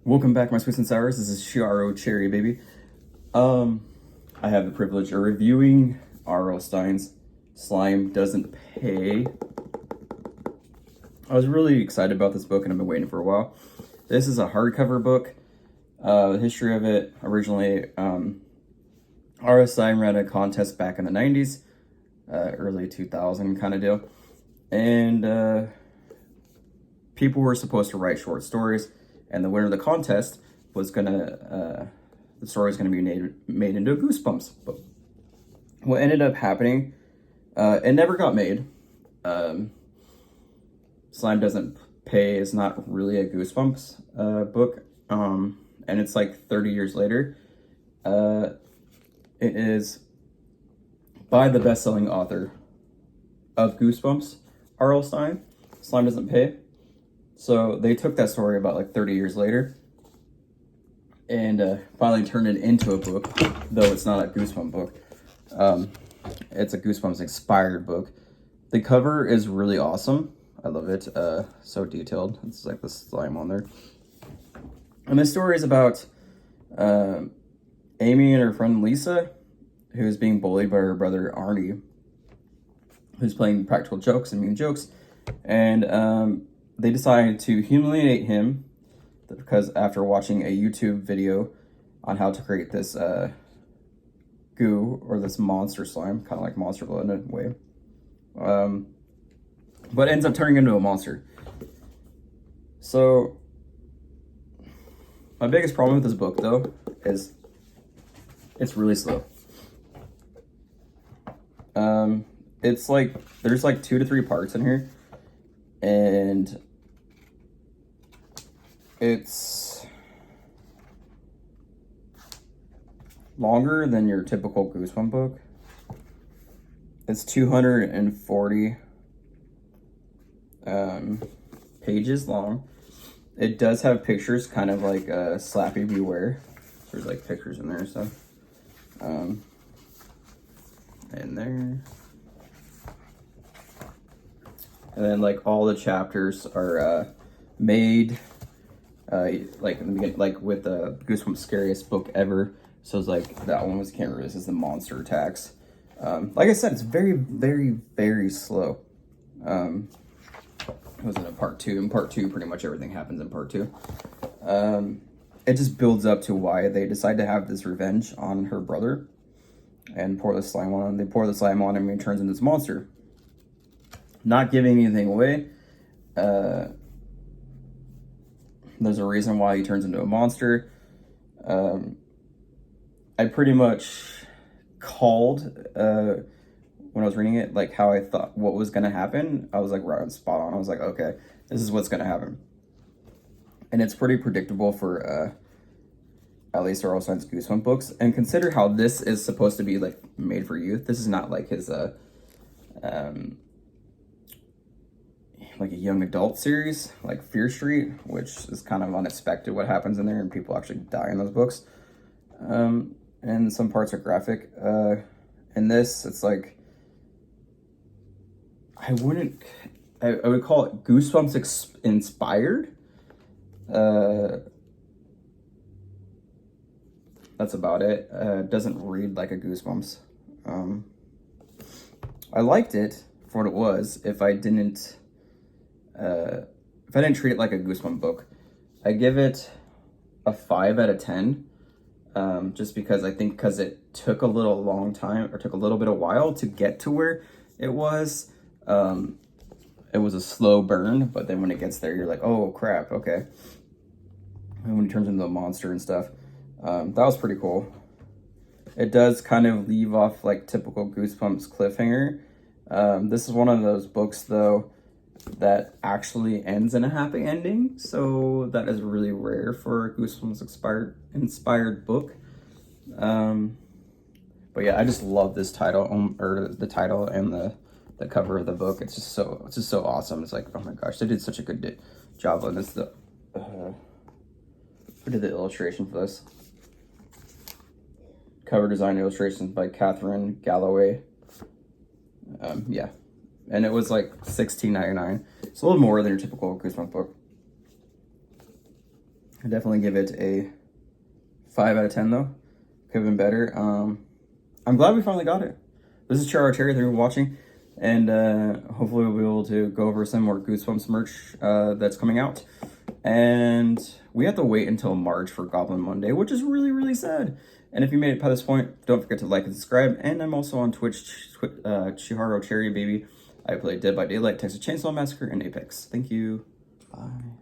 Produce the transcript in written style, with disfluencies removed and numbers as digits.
Welcome back, my sweets and sours. This is Rl Cherry, baby. I have the privilege of reviewing Rl Stine's Slime Doesn't Pay. I was really excited about this book and I've been waiting for a while. This is a hardcover book. The history of it, originally, Rl Stine ran a contest back in the 90s, early 2000 kind of deal. And people were supposed to write short stories, and the winner of the contest was the story was gonna be made into a Goosebumps book. What ended up happening, it never got made. Slime Doesn't Pay is not really a Goosebumps book, and it's like 30 years later. It is by the best-selling author of Goosebumps, Rl Stine. Slime Doesn't Pay. So they took that story about like 30 years later and finally turned it into a book, though it's not a Goosebumps book. It's a Goosebumps inspired book. The cover is really awesome. I love it. So detailed. It's like the slime on there. And this story is about Amy and her friend Lisa, who's being bullied by her brother Arnie, who's playing practical jokes and mean jokes. And they decided to humiliate him because after watching a YouTube video on how to create this goo, or this monster slime, kind of like Monster Blood in a way, but ends up turning into a monster. So my biggest problem with this book, though, is it's really slow. It's like there's like 2 to 3 parts in here, and it's longer than your typical Goosebumps book. It's 240 pages long. It does have pictures, kind of like Slappy Beware. There's like pictures in there and stuff. In there. And then like all the chapters are made like in the beginning, like with the Goosebumps scariest book ever. So it's like that one was, can't remember, this is the monster attacks. Like I said, it's very, very, very slow. It was in a part 2. In part 2, pretty much everything happens in part 2. It just builds up to why they decide to have this revenge on her brother and pour the slime on him. They pour the slime on him and he turns into this monster. Not giving anything away. There's a reason why he turns into a monster. I pretty much called when I was reading it, like how I thought what was gonna happen. I was like right on, spot on. I was like, okay, this is what's gonna happen. And it's pretty predictable for at least Rl Stine's Goosebumps books. And consider how this is supposed to be like made for youth. This is not like his like a young adult series like Fear Street, which is kind of unexpected what happens in there, and people actually die in those books. And some parts are graphic. In this, it's like, I would call it Goosebumps inspired. That's about it. It doesn't read like a Goosebumps. I liked it for what it was. If I didn't treat it like a Goosebumps book, I give it a 5 out of 10. Just because I think it took a little long time, or took a little bit of while to get to where it was. It was a slow burn, but then when it gets there, you're like, oh crap, okay. And when it turns into a monster and stuff, that was pretty cool. It does kind of leave off like typical Goosebumps cliffhanger. This is one of those books, though, that actually ends in a happy ending, so that is really rare for a Goosebumps inspired book. But yeah, I just love this title, or the title and the cover of the book. It's just so awesome. It's like, oh my gosh, they did such a good job on this. Who did the illustration for this? Cover design illustrations by Catherine Galloway. Yeah. And it was like $16.99. It's a little more than your typical Goosebumps book. I definitely give it a 5 out of 10 though. Could have been better. I'm glad we finally got it. This is Rl Cherry. Thank you for watching, and hopefully we'll be able to go over some more Goosebumps merch that's coming out. And we have to wait until March for Goblin Monday, which is really, really sad. And if you made it past this point, don't forget to like and subscribe. And I'm also on Twitch, Rl Cherry Baby. I play Dead by Daylight, Texas Chainsaw Massacre, and Apex. Thank you. Bye.